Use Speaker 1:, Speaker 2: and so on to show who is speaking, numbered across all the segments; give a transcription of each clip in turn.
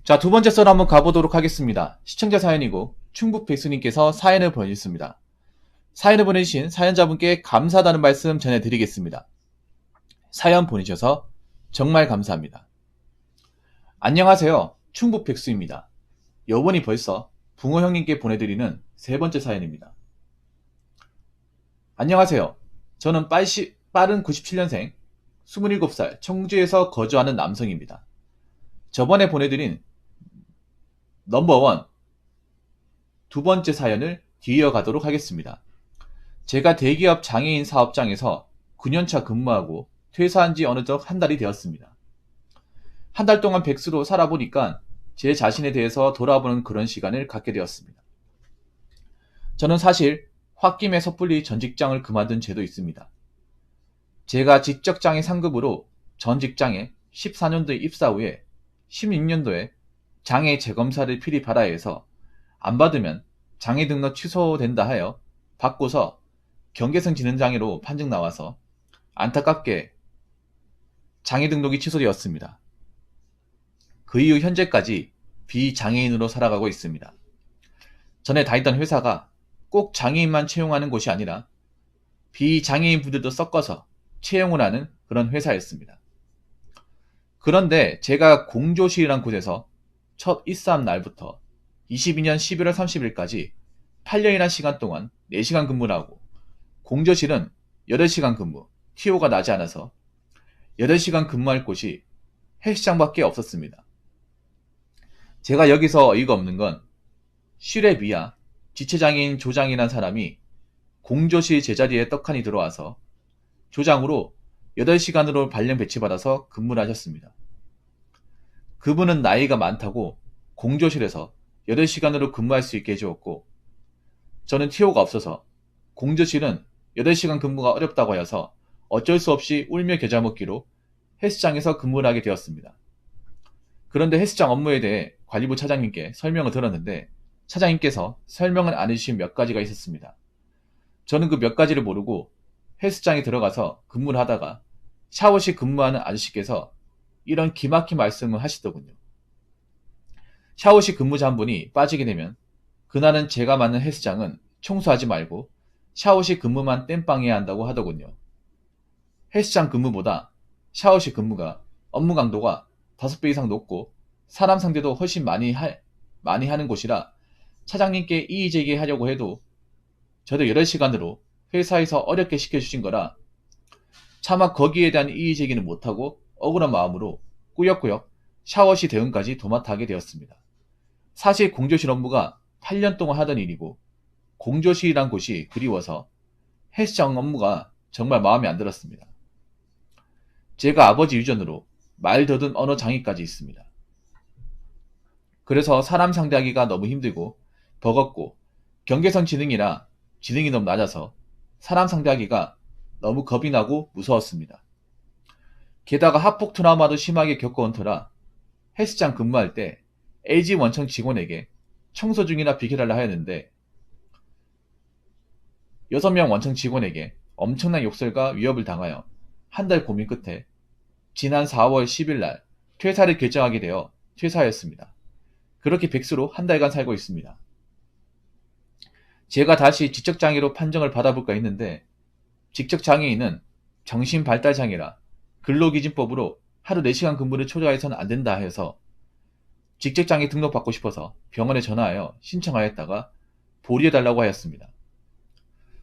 Speaker 1: 자, 두 번째 썰 한번 가보도록 하겠습니다. 시청자 사연이고 충북 백수님께서 사연을 보내주셨습니다. 사연을 보내주신 사연자분께 감사하다는 말씀 전해드리겠습니다. 사연 보내주셔서 정말 감사합니다. 안녕하세요. 충북 백수입니다. 요번이 벌써 붕어 형님께 보내드리는 세 번째 사연입니다. 안녕하세요. 저는 빠른 97년생 27살 청주에서 거주하는 남성입니다. 저번에 보내드린 넘버원 두 번째 사연을 뒤이어가도록 하겠습니다. 제가 대기업 장애인 사업장에서 9년차 근무하고 퇴사한 지 어느덧 한 달이 되었습니다. 한 달 동안 백수로 살아보니까 제 자신에 대해서 돌아보는 그런 시간을 갖게 되었습니다. 저는 사실 홧김에 섣불리 전 직장을 그만둔 죄도 있습니다. 제가 직접장애 상급으로 전 직장에 14년도에 입사 후에 16년도에 장애 재검사를 필히 받아야 해서 안 받으면 장애 등록 취소된다 하여 받고서 경계성 지능장애로 판정 나와서 안타깝게 장애 등록이 취소되었습니다. 그 이후 현재까지 비장애인으로 살아가고 있습니다. 전에 다니던 회사가 꼭 장애인만 채용하는 곳이 아니라 비장애인 분들도 섞어서 채용을 하는 그런 회사였습니다. 그런데 제가 공조실이란 곳에서 첫 입사한 날부터 22년 11월 30일까지 8년이라는 시간 동안 4시간 근무를 하고 공조실은 8시간 근무, TO가 나지 않아서 8시간 근무할 곳이 헬스장밖에 없었습니다. 제가 여기서 어이가 없는 건 실의 미야 지체장애인 조장이라는 사람이 공조실 제자리에 떡하니 들어와서 조장으로 8시간으로 발령 배치받아서 근무를 하셨습니다. 그분은 나이가 많다고 공조실에서 8시간으로 근무할 수 있게 해주었고 저는 TO가 없어서 공조실은 8시간 근무가 어렵다고 하여서 어쩔 수 없이 울며 겨자 먹기로 헬스장에서 근무를 하게 되었습니다. 그런데 헬스장 업무에 대해 관리부 차장님께 설명을 들었는데 차장님께서 설명을 안 해주신 몇 가지가 있었습니다. 저는 그 몇 가지를 모르고 헬스장에 들어가서 근무를 하다가 샤워실 근무하는 아저씨께서 이런 기막힌 말씀을 하시더군요. 샤워실 근무자 한 분이 빠지게 되면 그날은 제가 맡는 헬스장은 청소하지 말고 샤워실 근무만 땜빵해야 한다고 하더군요. 헬스장 근무보다 샤워실 근무가 업무 강도가 5배 이상 높고 사람 상대도 훨씬 많이 하는 곳이라 차장님께 이의 제기하려고 해도 저도 8시간으로 회사에서 어렵게 시켜주신 거라 차마 거기에 대한 이의 제기는 못하고 억울한 마음으로 꾸역꾸역 샤워실 대응까지 도맡아 하게 되었습니다. 사실 공조실 업무가 8년 동안 하던 일이고 공조실이란 곳이 그리워서 헬스장 업무가 정말 마음에 안 들었습니다. 제가 아버지 유전으로 말 더듬 언어 장애까지 있습니다. 그래서 사람 상대하기가 너무 힘들고 버겁고 경계성 지능이라 지능이 너무 낮아서 사람 상대하기가 너무 겁이 나고 무서웠습니다. 게다가 학폭 트라우마도 심하게 겪어온 터라 헬스장 근무할 때 LG 원청 직원에게 청소 중이라 비켜달라 하였는데 6명 원청 직원에게 엄청난 욕설과 위협을 당하여 한 달 고민 끝에 지난 4월 10일 날 퇴사를 결정하게 되어 퇴사하였습니다. 그렇게 백수로 한 달간 살고 있습니다. 제가 다시 지적장애로 판정을 받아볼까 했는데 지적장애인은 정신발달장애라 근로기준법으로 하루 4시간 근무를 초과해서는 안 된다 해서 직접장애 등록받고 싶어서 병원에 전화하여 신청하였다가 보류해달라고 하였습니다.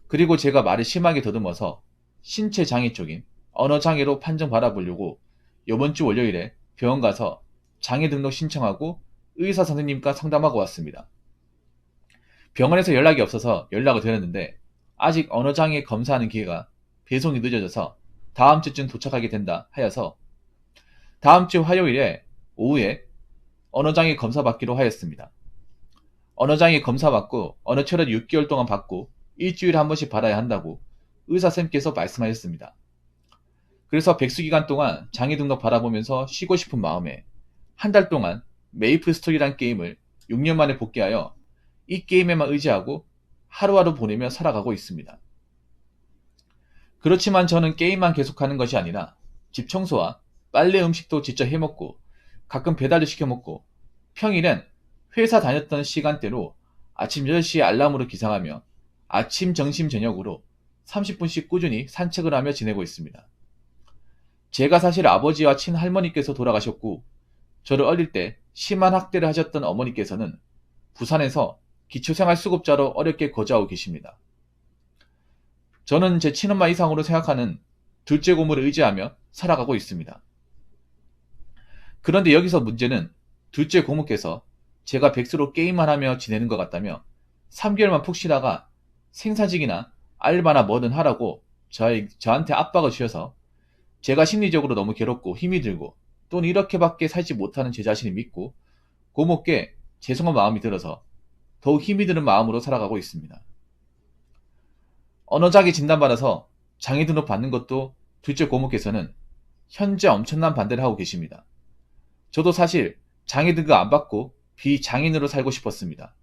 Speaker 1: 그리고 제가 말을 심하게 더듬어서 신체장애 쪽인 언어장애로 판정받아보려고 이번 주 월요일에 병원 가서 장애 등록 신청하고 의사 선생님과 상담하고 왔습니다. 병원에서 연락이 없어서 연락을 드렸는데 아직 언어장애 검사하는 기회가 배송이 늦어져서 다음 주쯤 도착하게 된다 하여서 다음 주 화요일에 오후에 언어장애 검사 받기로 하였습니다. 언어장애 검사 받고 언어체를 6개월 동안 받고 일주일에 한 번씩 받아야 한다고 의사쌤께서 말씀하셨습니다. 그래서 백수기간 동안 장애 등록 받아보면서 쉬고 싶은 마음에 한 달 동안 메이플 스토리란 게임을 6년 만에 복귀하여 이 게임에만 의지하고 하루하루 보내며 살아가고 있습니다. 그렇지만 저는 게임만 계속하는 것이 아니라 집 청소와 빨래 음식도 직접 해먹고 가끔 배달도 시켜먹고 평일엔 회사 다녔던 시간대로 아침 8시에 알람으로 기상하며 아침, 점심, 저녁으로 30분씩 꾸준히 산책을 하며 지내고 있습니다. 제가 사실 아버지와 친할머니께서 돌아가셨고 저를 어릴 때 심한 학대를 하셨던 어머니께서는 부산에서 기초생활수급자로 어렵게 거주하고 계십니다. 저는 제 친엄마 이상으로 생각하는 둘째 고모를 의지하며 살아가고 있습니다. 그런데 여기서 문제는 둘째 고모께서 제가 백수로 게임만 하며 지내는 것 같다며 3개월만 푹 쉬다가 생사직이나 알바나 뭐든 하라고 저한테 압박을 주셔서 제가 심리적으로 너무 괴롭고 힘이 들고 또는 이렇게밖에 살지 못하는 제 자신이 믿고 고모께 죄송한 마음이 들어서 더욱 힘이 드는 마음으로 살아가고 있습니다. 언어장애 진단받아서 장애 등록 받는 것도 둘째 고모께서는 현재 엄청난 반대를 하고 계십니다. 저도 사실 장애 등급 안 받고 비장애인으로 살고 싶었습니다.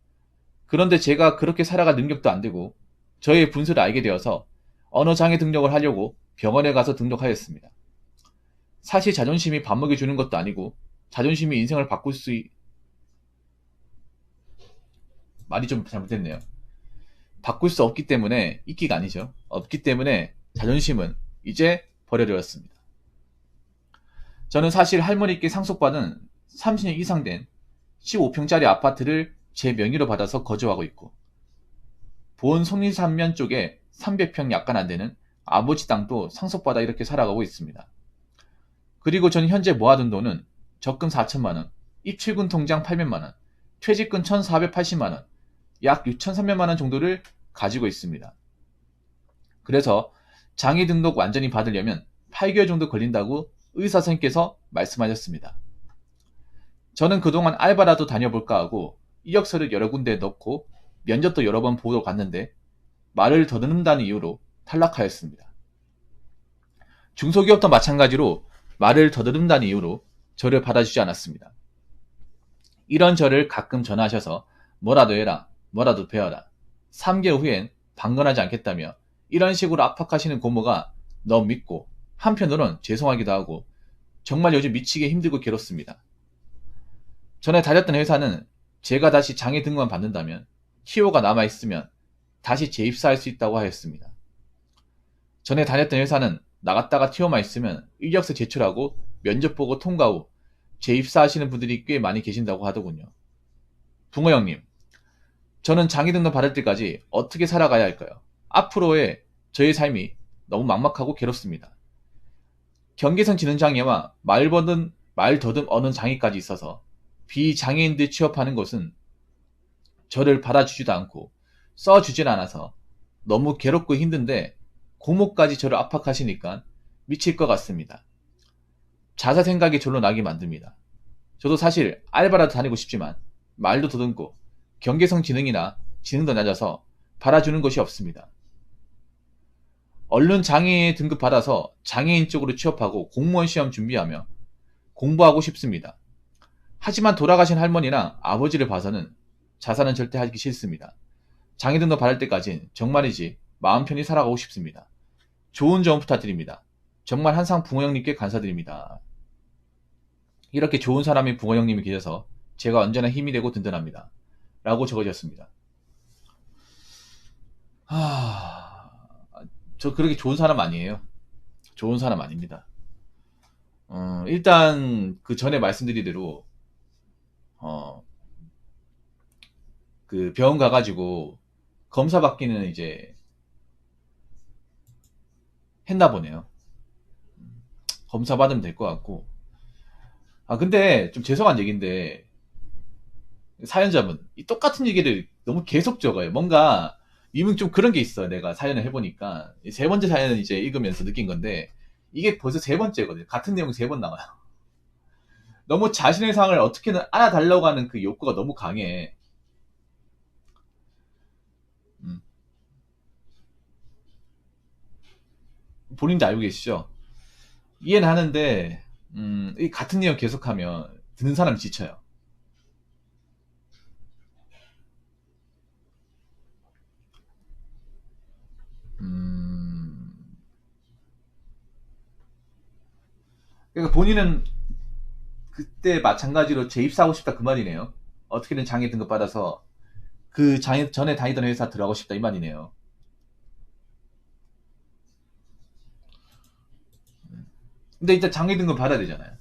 Speaker 1: 그런데 제가 그렇게 살아갈 능력도 안 되고 저의 분수를 알게 되어서 언어장애 등록을 하려고 병원에 가서 등록하였습니다. 사실 자존심이 밥 먹여주는 것도 아니고 자존심이 인생을 바꿀 수 말이 좀 잘못됐네요. 바꿀 수 없기 때문에 있기가 아니죠. 없기 때문에 자존심은 이제 버려졌습니다. 저는 사실 할머니께 상속받은 30년 이상 된 15평짜리 아파트를 제 명의로 받아서 거주하고 있고 보은 속리산면 쪽에 300평 약간 안 되는 아버지 땅도 상속받아 이렇게 살아가고 있습니다. 그리고 저는 현재 모아둔 돈은 적금 4천만원, 입출금 통장 800만원, 퇴직금 1480만원, 약 6,300만원 정도를 가지고 있습니다. 그래서 장애 등록 완전히 받으려면 8개월 정도 걸린다고 의사 선생님께서 말씀하셨습니다. 저는 그동안 알바라도 다녀볼까 하고 이력서를 여러 군데에 넣고 면접도 여러 번 보러 갔는데 말을 더듬는다는 이유로 탈락하였습니다. 중소기업도 마찬가지로 말을 더듬는다는 이유로 저를 받아주지 않았습니다. 이런 저를 가끔 전화하셔서 뭐라도 해라, 뭐라도 배워라, 3개월 후엔 방문하지 않겠다며 이런 식으로 압박하시는 고모가 너무 믿고 한편으론 죄송하기도 하고 정말 요즘 미치게 힘들고 괴롭습니다. 전에 다녔던 회사는 제가 다시 장애 등급만 받는다면 TO가 남아있으면 다시 재입사할 수 있다고 하였습니다. 전에 다녔던 회사는 나갔다가 TO만 있으면 이력서 제출하고 면접 보고 통과 후 재입사하시는 분들이 꽤 많이 계신다고 하더군요. 붕어 형님, 저는 장애 등급 받을 때까지 어떻게 살아가야 할까요? 앞으로의 저의 삶이 너무 막막하고 괴롭습니다. 경계선 지능장애와 말더듬 언어 장애까지 있어서 비장애인들 취업하는 곳은 저를 받아주지도 않고 써주질 않아서 너무 괴롭고 힘든데 고모까지 저를 압박하시니까 미칠 것 같습니다. 자살 생각이 절로 나게 만듭니다. 저도 사실 알바라도 다니고 싶지만 말도 더듬고 경계성 지능이나 지능도 낮아서 받아주는 것이 없습니다. 얼른 장애 등급 받아서 장애인 쪽으로 취업하고 공무원 시험 준비하며 공부하고 싶습니다. 하지만 돌아가신 할머니나 아버지를 봐서는 자살은 절대 하기 싫습니다. 장애 등급 받을 때까진 정말이지 마음 편히 살아가고 싶습니다. 좋은 조언 부탁드립니다. 정말 항상 붕어 형님께 감사드립니다. 이렇게 좋은 사람인 붕어 형님이 계셔서 제가 언제나 힘이 되고 든든합니다. 라고 적어주셨습니다. 저 그렇게 좋은 사람 아니에요. 좋은 사람 아닙니다. 일단 그 전에 말씀드린 대로 그 병원 가가지고 검사 받기는 이제 했나 보네요. 검사 받으면 될 것 같고. 근데 좀 죄송한 얘기인데 사연자분 이 똑같은 얘기를 너무 계속 적어요. 뭔가 이분 좀 그런 게 있어요. 내가 사연을 해보니까 세 번째 사연을 이제 읽으면서 느낀 건데 이게 벌써 세 번째거든요. 같은 내용이 세 번 나와요. 너무 자신의 상황을 어떻게든 알아달라고 하는 그 욕구가 너무 강해. 본인도 알고 계시죠? 이해는 하는데 이 같은 내용 계속하면 듣는 사람이 지쳐요. 그러니까 본인은 그때 마찬가지로 재입사하고 싶다 그 말이네요. 어떻게든 장애 등급 받아서 그 장애 전에 다니던 회사 들어가고 싶다 이 말이네요. 근데 일단 장애 등급 받아야 되잖아요.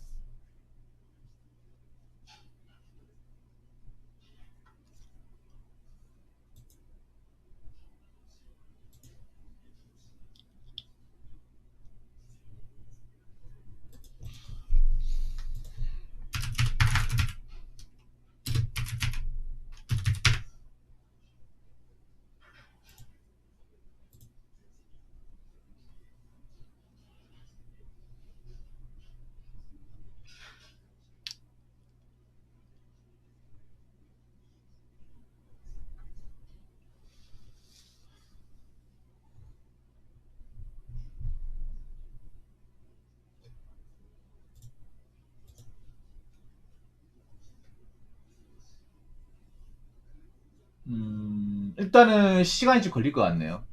Speaker 1: 일단은 시간이 좀 걸릴 것 같네요.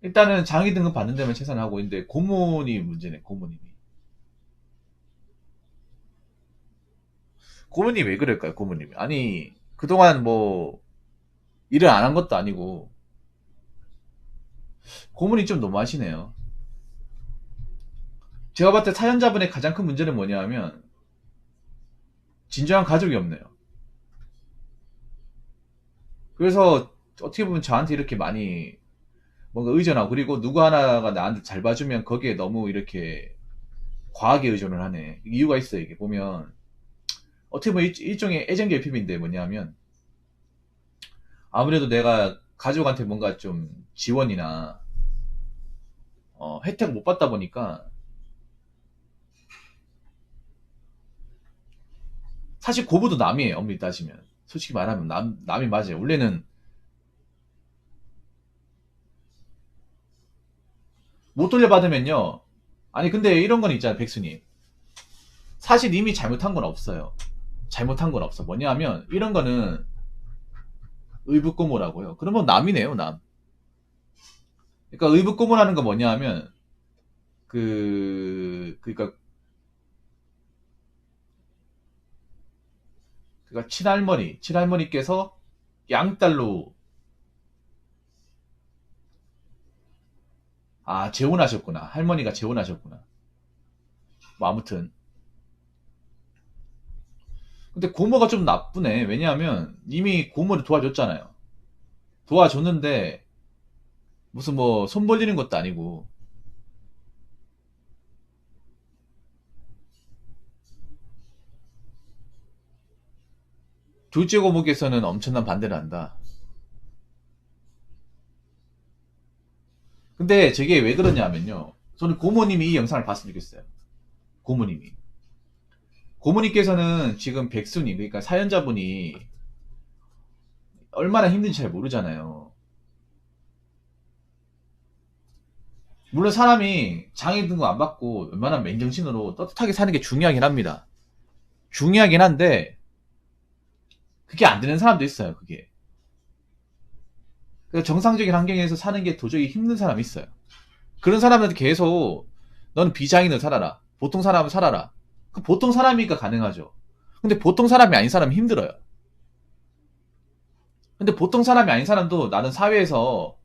Speaker 1: 일단은 장애 등급 받는 데만 최선을 하고 있는데 고문이 문제네. 고문이 왜 그럴까요? 고문님이 아니 그동안 뭐 일을 안 한 것도 아니고 고문이 좀 너무하시네요. 제가 봤을 때 사연자분의 가장 큰 문제는 뭐냐 하면 진정한 가족이 없네요. 그래서 어떻게 보면 저한테 이렇게 많이 뭔가 의존하고 그리고 누구 하나가 나한테 잘 봐주면 거기에 너무 이렇게 과하게 의존을 하네. 이유가 있어요. 이게 보면 어떻게 보면 일종의 애정 결핍인데 뭐냐면 아무래도 내가 가족한테 뭔가 좀 지원이나 혜택을 못 받다 보니까 사실 고부도 남이에요. 엄밀히 따지면 솔직히 말하면 남이 맞아요. 원래는 못 돌려받으면요. 아니 근데 이런 건 있잖아요. 백수님 사실 이미 잘못한 건 없어요. 잘못한 건 없어. 뭐냐면 이런 거는 의붓고모라고요. 그러면 남이네요, 남. 그러니까 의붓고모라는 건 뭐냐 하면 그러니까 친할머니께서 양딸로 재혼하셨구나. 할머니가 재혼하셨구나. 뭐 아무튼 근데 고모가 좀 나쁘네. 왜냐하면 이미 고모를 도와줬잖아요. 도와줬는데 무슨 뭐 손 벌리는 것도 아니고 둘째 고모께서는 엄청난 반대를 한다. 근데 저게 왜 그러냐면요. 저는 고모님이 이 영상을 봤으면 좋겠어요. 고모님이. 고모님께서는 지금 백수님, 그러니까 사연자분이 얼마나 힘든지 잘 모르잖아요. 물론 사람이 장애 등급 안 받고 웬만한 맨정신으로 떳떳하게 사는 게 중요하긴 합니다. 중요하긴 한데 그게 안 되는 사람도 있어요. 그게. 그래서 정상적인 환경에서 사는 게 도저히 힘든 사람이 있어요. 그런 사람한테 계속 너는 비장애인으로 살아라. 보통 사람은 살아라. 그 보통 사람이니까 가능하죠. 근데 보통 사람이 아닌 사람은 힘들어요. 근데 보통 사람이 아닌 사람도 나는 사회에서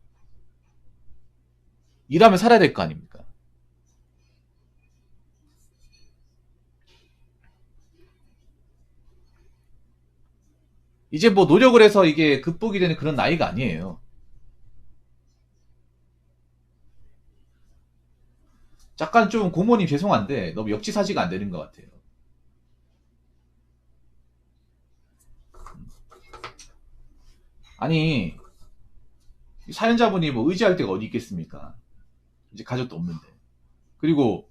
Speaker 1: 일하면 살아야 될 거 아닙니까? 이제 뭐 노력을 해서 이게 극복이 되는 그런 나이가 아니에요. 약간 좀 고모님 죄송한데 너무 역지사지가 안 되는 것 같아요. 아니 사연자분이 뭐 의지할 데가 어디 있겠습니까? 이제 가족도 없는데. 그리고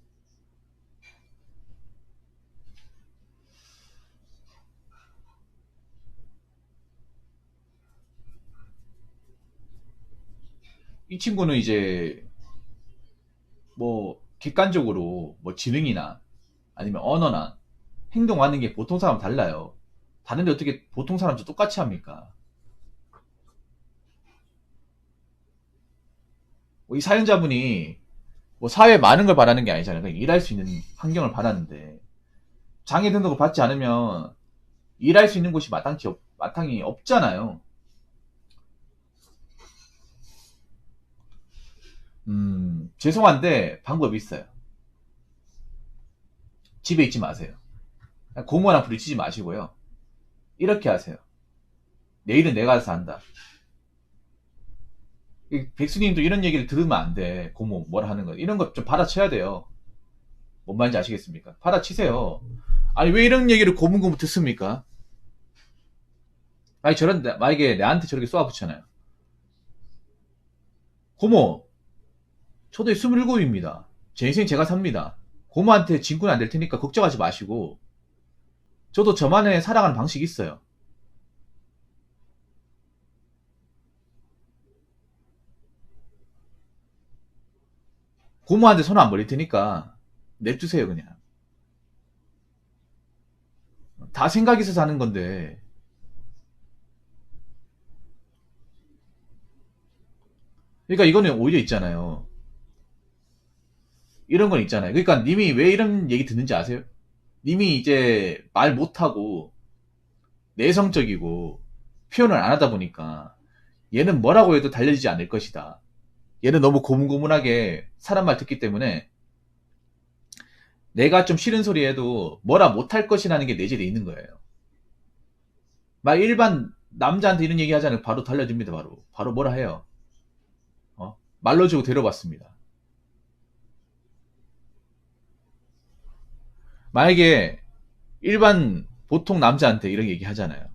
Speaker 1: 이 친구는 이제 뭐 객관적으로 뭐 지능이나 아니면 언어나 행동하는 게 보통 사람 달라요. 다른데 어떻게 보통 사람도 똑같이 합니까? 뭐이 사연자분이 뭐 사회에 많은 걸 바라는 게 아니잖아요. 그냥 일할 수 있는 환경을 바라는데 장애 등록을 받지 않으면 일할 수 있는 곳이 마땅히 없잖아요. 죄송한데 방법이 있어요. 집에 있지 마세요. 고모랑 부딪히지 마시고요. 이렇게 하세요. 내일은 내가 알아서 한다. 백수님도 이런 얘기를 들으면 안 돼. 고모 뭐라 하는 거. 이런 거 좀 받아쳐야 돼요. 뭔 말인지 아시겠습니까? 받아치세요. 아니 왜 이런 얘기를 고문고문 듣습니까? 아니 만약에 내한테 저렇게 쏘아붙잖아요. 고모, 저도 27입니다. 제 인생 제가 삽니다. 고모한테 진군 안 될 테니까 걱정하지 마시고 저도 저만의 살아가는 방식이 있어요. 고모한테 손 안 벌릴 테니까 냅두세요 그냥. 다 생각이 있어서 하는 건데. 그러니까 이거는 오히려 있잖아요. 이런 건 있잖아요. 그러니까 님이 왜 이런 얘기 듣는지 아세요? 님이 이제 말 못하고 내성적이고 표현을 안 하다 보니까 얘는 뭐라고 해도 달려지지 않을 것이다. 얘는 너무 고문고문하게 사람 말 듣기 때문에 내가 좀 싫은 소리 해도 뭐라 못할 것이라는 게 내재돼 있는 거예요. 막 일반 남자한테 이런 얘기 하잖아요. 바로 달려듭니다. 바로 뭐라 해요. 말로 주고 데려봤습니다. 만약에 일반 보통 남자한테 이런 얘기 하잖아요.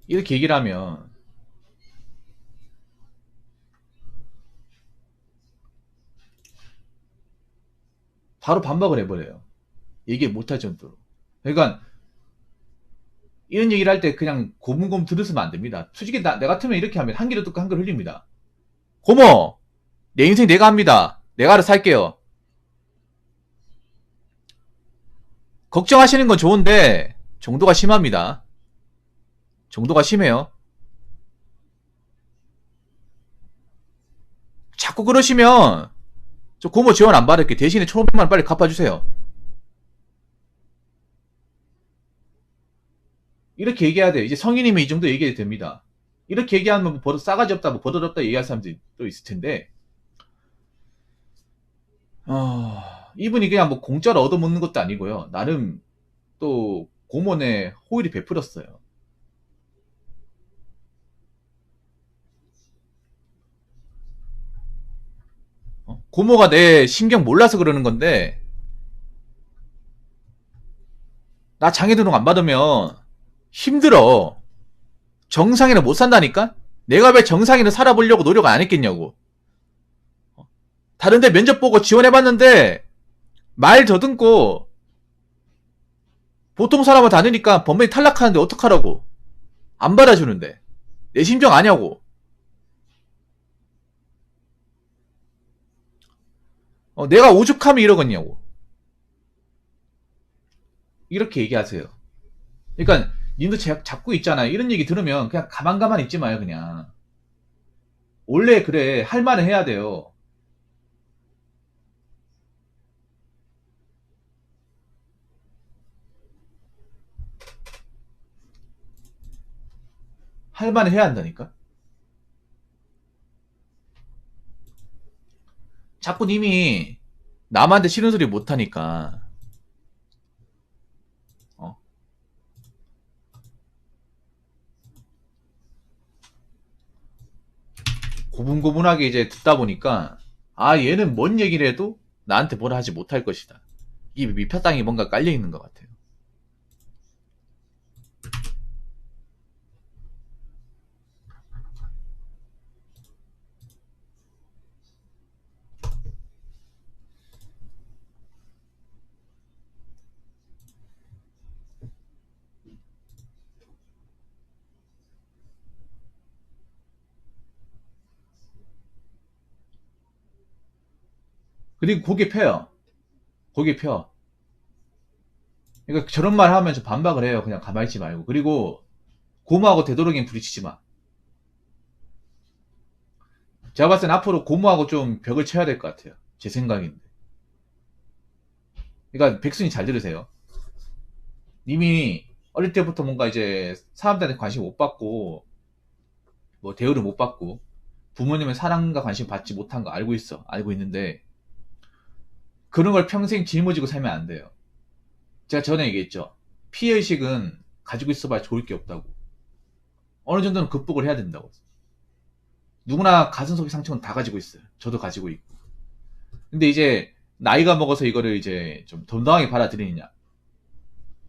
Speaker 1: 이렇게 얘기를 하면 바로 반박을 해버려요. 얘기 못할 정도로. 그러니까 이런 얘기를 할 때 그냥 고문고문 들으시면 안 됩니다. 솔직히 내 같으면 이렇게 하면 한 귀로 듣고 한 귀로 흘립니다. 고모! 내 인생 내가 합니다. 내가 알아서 할게요. 걱정하시는 건 좋은데 정도가 심합니다. 정도가 심해요. 자꾸 그러시면 저 고모 지원 안 받을게. 대신에 1,500만 원 빨리 갚아주세요. 이렇게 얘기해야 돼요. 이제 성인이면 이 정도 얘기해도 됩니다. 이렇게 얘기하면 뭐 싸가지 없다, 뭐 버릇없다 얘기할 사람들이 또 있을 텐데, 이분이 그냥 뭐 공짜로 얻어먹는 것도 아니고요. 나름 또 고모네 호의를 베풀었어요. 고모가 내 신경 몰라서 그러는 건데, 나 장애등록 안 받으면 힘들어. 정상인은 못 산다니까? 내가 왜 정상인을 살아보려고 노력 안 했겠냐고. 다른데 면접 보고 지원해봤는데 말 더듬고 보통 사람은 다니니까 법문이 탈락하는데 어떡하라고. 안 받아주는데 내 심정 아냐고. 내가 오죽하면 이러겠냐고. 이렇게 얘기하세요. 그러니까 님도 잡고 있잖아요. 이런 얘기 들으면 그냥 가만 있지 마요. 그냥 원래 그래 할 말은 해야 돼요. 할 말은 해야 한다니까. 자꾸 님이 남한테 싫은 소리 못하니까 고분고분하게 이제 듣다 보니까 얘는 뭔 얘기를 해도 나한테 뭐라 하지 못할 것이다. 이 밑바탕이 뭔가 깔려 있는 것 같아요. 그리고 고개 펴요. 고개 펴. 그러니까 저런 말 하면 좀 반박을 해요. 그냥 가만히 있지 말고. 그리고 고모하고 되도록이면 부딪히지 마. 제가 봤을 땐 앞으로 고모하고 좀 벽을 쳐야 될 것 같아요. 제 생각인데. 그러니까 백순이 잘 들으세요. 님이 어릴 때부터 뭔가 이제 사람들한테 관심 못 받고 뭐 대우를 못 받고 부모님의 사랑과 관심 받지 못한 거 알고 있어. 알고 있는데 그런 걸 평생 짊어지고 살면 안 돼요. 제가 전에 얘기했죠. 피해의식은 가지고 있어봐야 좋을 게 없다고. 어느 정도는 극복을 해야 된다고. 누구나 가슴속의 상처는 다 가지고 있어요. 저도 가지고 있고. 근데 이제 나이가 먹어서 이거를 이제 좀 덤덤하게 받아들이느냐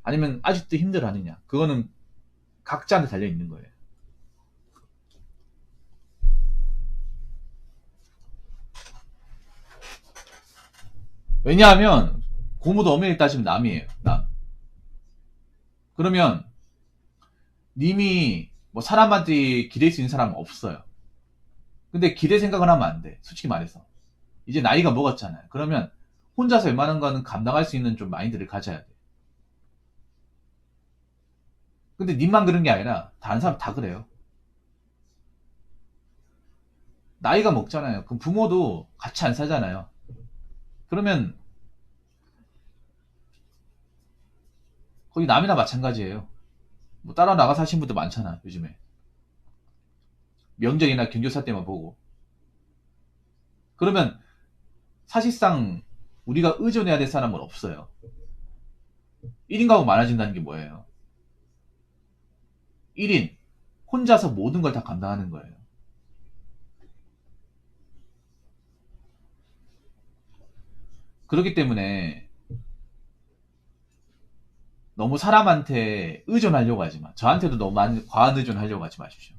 Speaker 1: 아니면 아직도 힘들어하느냐 그거는 각자한테 달려 있는 거예요. 왜냐하면 고모도 엄연히 따지면 남이에요. 남. 그러면 님이 뭐 사람한테 기댈 수 있는 사람은 없어요. 근데 기댈 생각을 하면 안 돼. 솔직히 말해서. 이제 나이가 먹었잖아요. 그러면 혼자서 웬만한 거는 감당할 수 있는 좀 마인드를 가져야 돼. 근데 님만 그런 게 아니라 다른 사람 다 그래요. 나이가 먹잖아요. 그럼 부모도 같이 안 살잖아요. 그러면 거기 남이나 마찬가지예요. 뭐 따라 나가 사신 분들 많잖아 요즘에. 명절이나 경조사 때만 보고. 그러면 사실상 우리가 의존해야 될 사람은 없어요. 1인 가구 많아진다는 게 뭐예요? 1인 혼자서 모든 걸 다 감당하는 거예요. 그렇기 때문에 너무 사람한테 의존하려고 하지 마. 저한테도 너무 많이 과한 의존하려고 하지 마십시오.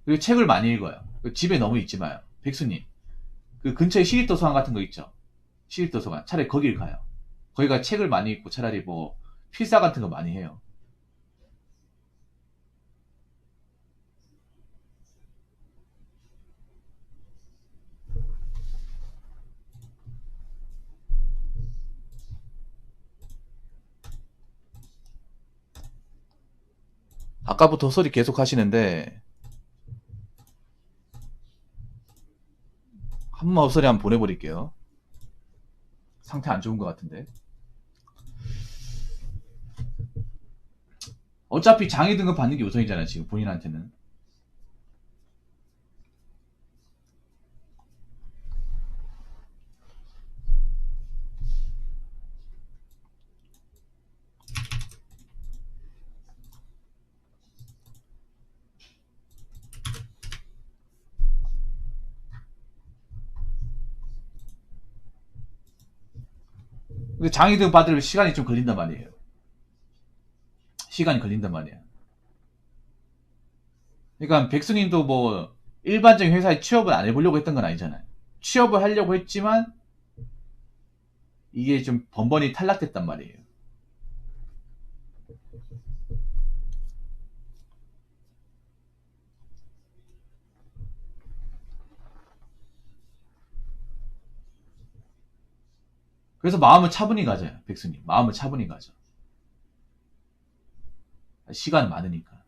Speaker 1: 그리고 책을 많이 읽어요. 집에 너무 있지 마요. 백수님, 그 근처에 시립도서관 같은 거 있죠? 시립도서관. 차라리 거길 가요. 거기가 책을 많이 읽고 차라리 뭐 필사 같은 거 많이 해요. 아까부터 헛소리 계속 하시는데 한 번만 헛소리 한번 보내버릴게요. 상태 안 좋은 것 같은데. 어차피 장애 등급 받는 게 우선이잖아요, 지금 본인한테는. 근데 장애 등급 받을 시간이 좀 걸린단 말이에요. 시간이 걸린단 말이야. 그러니까 백수님도 뭐 일반적인 회사에 취업을 안 해보려고 했던 건 아니잖아요. 취업을 하려고 했지만 이게 좀 번번이 탈락됐단 말이에요. 그래서 마음을 차분히 가져요, 백수님. 마음을 차분히 가져. 시간 많으니까.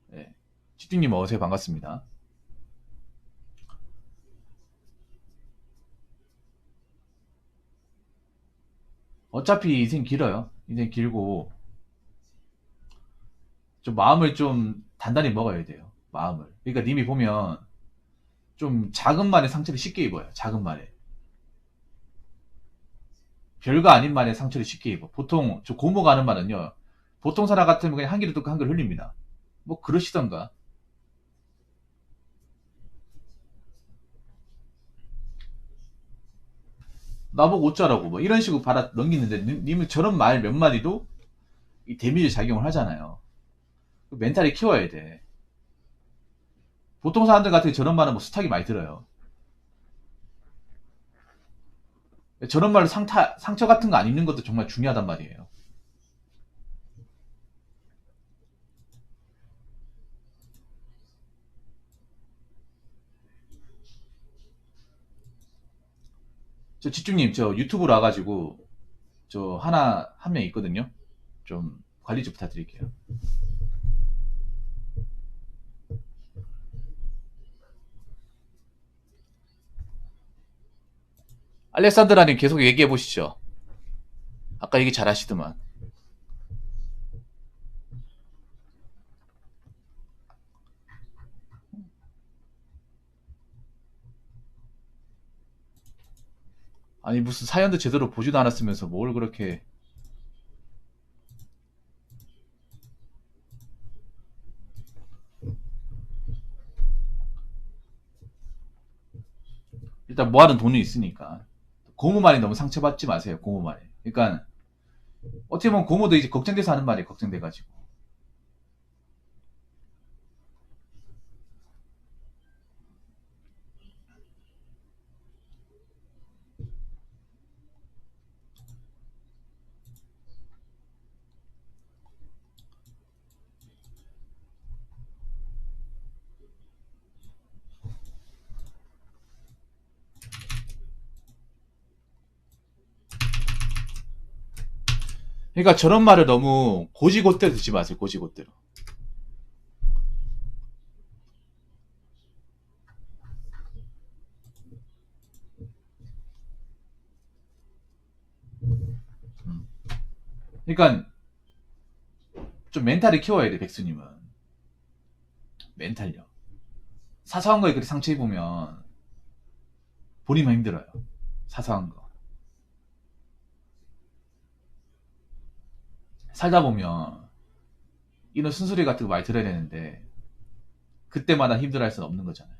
Speaker 1: 네. 집주님 어서요, 반갑습니다. 어차피 인생 길어요. 인생 길고 좀 마음을 좀 단단히 먹어야 돼요. 마음을. 그러니까 님이 보면 좀 작은 말에 상처를 쉽게 입어요. 작은 말에. 별거 아닌 말에 상처를 쉽게 입어. 보통 저 고모가 하는 말은요. 보통 사람 같으면 그냥 한 귀로 듣고 한 귀로 흘립니다. 뭐 그러시던가. 나보고 어쩌라고 뭐 이런 식으로 받아 넘기는데 님은 저런 말 몇 마디도 이 데미지 작용을 하잖아요. 그 멘탈이 키워야 돼. 보통 사람들 같은 저런 말은 뭐 수탁이 많이 들어요. 저런 말로 상처 같은 거 안 입는 것도 정말 중요하단 말이에요. 저 집중님, 저 유튜브로 와가지고 저 한 명 있거든요. 좀 관리 좀 부탁드릴게요. 알렉산드라님 계속 얘기해 보시죠. 아까 얘기 잘 하시더만. 아니 무슨 사연도 제대로 보지도 않았으면서 뭘 그렇게. 일단 모아둔 돈이 있으니까 고모말이 너무 상처받지 마세요. 고모말이. 그러니까 어떻게 보면 고모도 이제 걱정돼서 하는 말이에요. 걱정돼가지고. 그러니까 저런 말을 너무 고지곳대로 듣지 마세요. 고지곳대로. 음. 그러니까 좀 멘탈을 키워야 돼. 백수님은 멘탈요. 사소한 거에 그렇게 상처 입으면 본인만 힘들어요. 사소한 거. 살다 보면 이런 순소리 같은 거 많이 들어야 되는데 그때마다 힘들어할 수는 없는 거잖아요.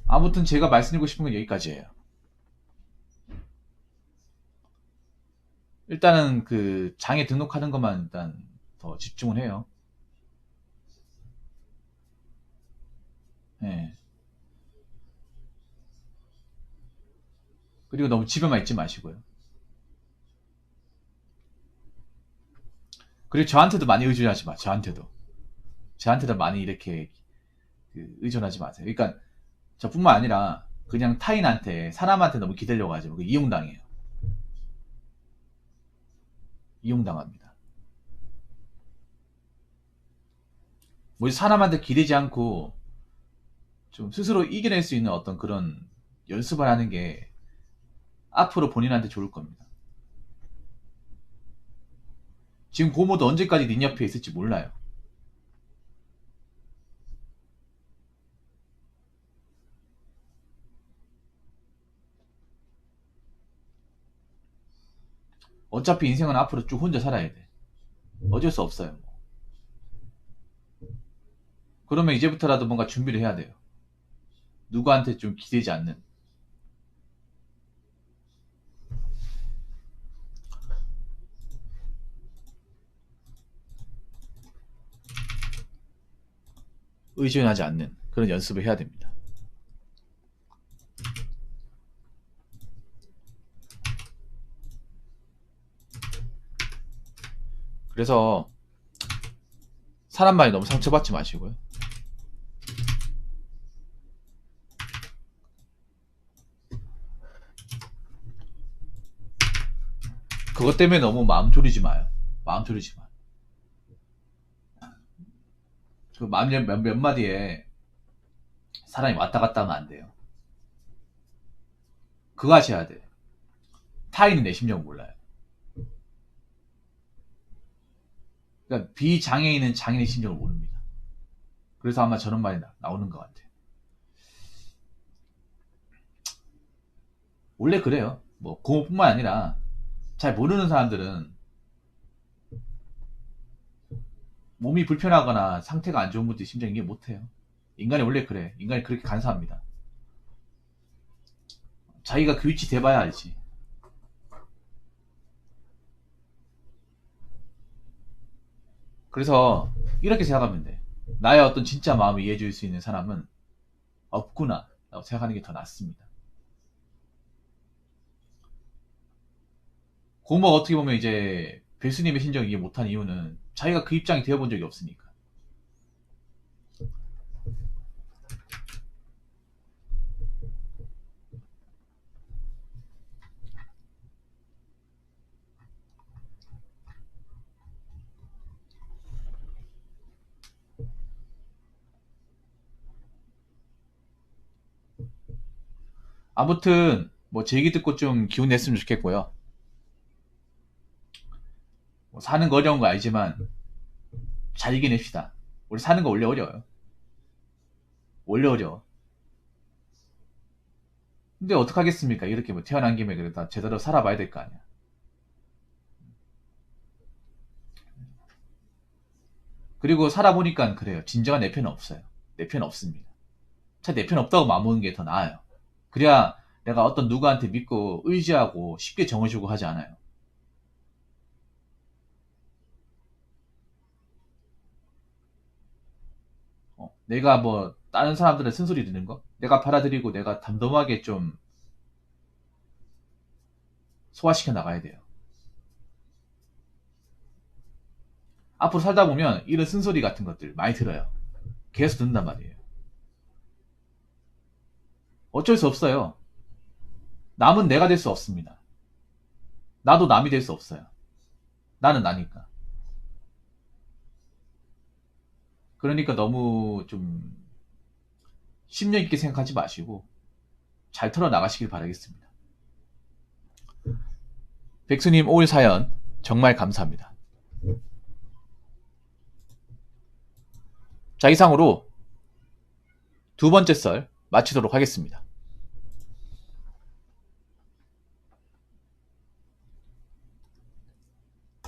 Speaker 1: 아무튼 제가 말씀드리고 싶은 건 여기까지예요. 일단은 그 장에 등록하는 것만 일단 더 집중을 해요. 예. 그리고 너무 집에만 있지 마시고요. 그리고 저한테도 많이 의존하지 마. 저한테도 많이 이렇게 그 의존하지 마세요. 그러니까 저뿐만 아니라 그냥 타인한테 사람한테 너무 기대려가지고 이용당해요. 이용당합니다. 뭐 사람한테 기대지 않고 좀 스스로 이겨낼 수 있는 어떤 그런 연습을 하는 게 앞으로 본인한테 좋을 겁니다. 지금 고모도 언제까지 네 옆에 있을지 몰라요. 어차피 인생은 앞으로 쭉 혼자 살아야 돼. 어쩔 수 없어요. 그러면 이제부터라도 뭔가 준비를 해야 돼요. 누구한테 좀 기대지 않는. 의존하지 않는 그런 연습을 해야 됩니다. 그래서 사람 말이 너무 상처받지 마시고요. 그것 때문에 너무 마음 졸이지 마요. 마음 졸이지 마. 그 몇 마디에 사람이 왔다 갔다 하면 안 돼요. 그거 하셔야 돼. 타인은 내 심정을 몰라요. 그러니까 비장애인은 장애인의 심정을 모릅니다. 그래서 아마 저런 말이 나오는 것 같아요. 원래 그래요. 뭐 고모뿐만 아니라 잘 모르는 사람들은 몸이 불편하거나 상태가 안 좋은 분들이 심정 이해 못해요. 인간이 원래 그래. 인간이 그렇게 간사합니다. 자기가 그 위치 돼봐야 알지. 그래서 이렇게 생각하면 돼. 나의 어떤 진짜 마음을 이해해 줄 수 있는 사람은 없구나 라고 생각하는 게 더 낫습니다. 고모가 어떻게 보면 이제 백수님의 심정을 이해 못한 이유는 자기가 그 입장이 되어본 적이 없으니까. 아무튼 뭐 제 얘기 듣고 좀 기운 냈으면 좋겠고요. 뭐 사는 거 어려운 거 알지만 잘 이겨냅시다. 우리 사는 거 원래 어려워요. 원래 어려워. 근데 어떡하겠습니까? 이렇게 뭐 태어난 김에 그래도 제대로 살아봐야 될 거 아니야. 그리고 살아보니까 그래요. 진정한 내 편은 없어요. 내 편 없습니다. 차라리 내 편 없다고 마음먹는 게 더 나아요. 그래야 내가 어떤 누구한테 믿고 의지하고 쉽게 정해주고 하지 않아요. 내가 뭐 다른 사람들의 쓴소리 듣는 거 내가 받아들이고 내가 담담하게 좀 소화시켜 나가야 돼요. 앞으로 살다 보면 이런 쓴소리 같은 것들 많이 들어요. 계속 듣는단 말이에요. 어쩔 수 없어요. 남은 내가 될 수 없습니다. 나도 남이 될 수 없어요. 나는 나니까. 그러니까 너무 좀 심력 있게 생각하지 마시고 잘 털어 나가시길 바라겠습니다. 백수님 5일 사연 정말 감사합니다. 자, 이상으로 두 번째 썰 마치도록 하겠습니다.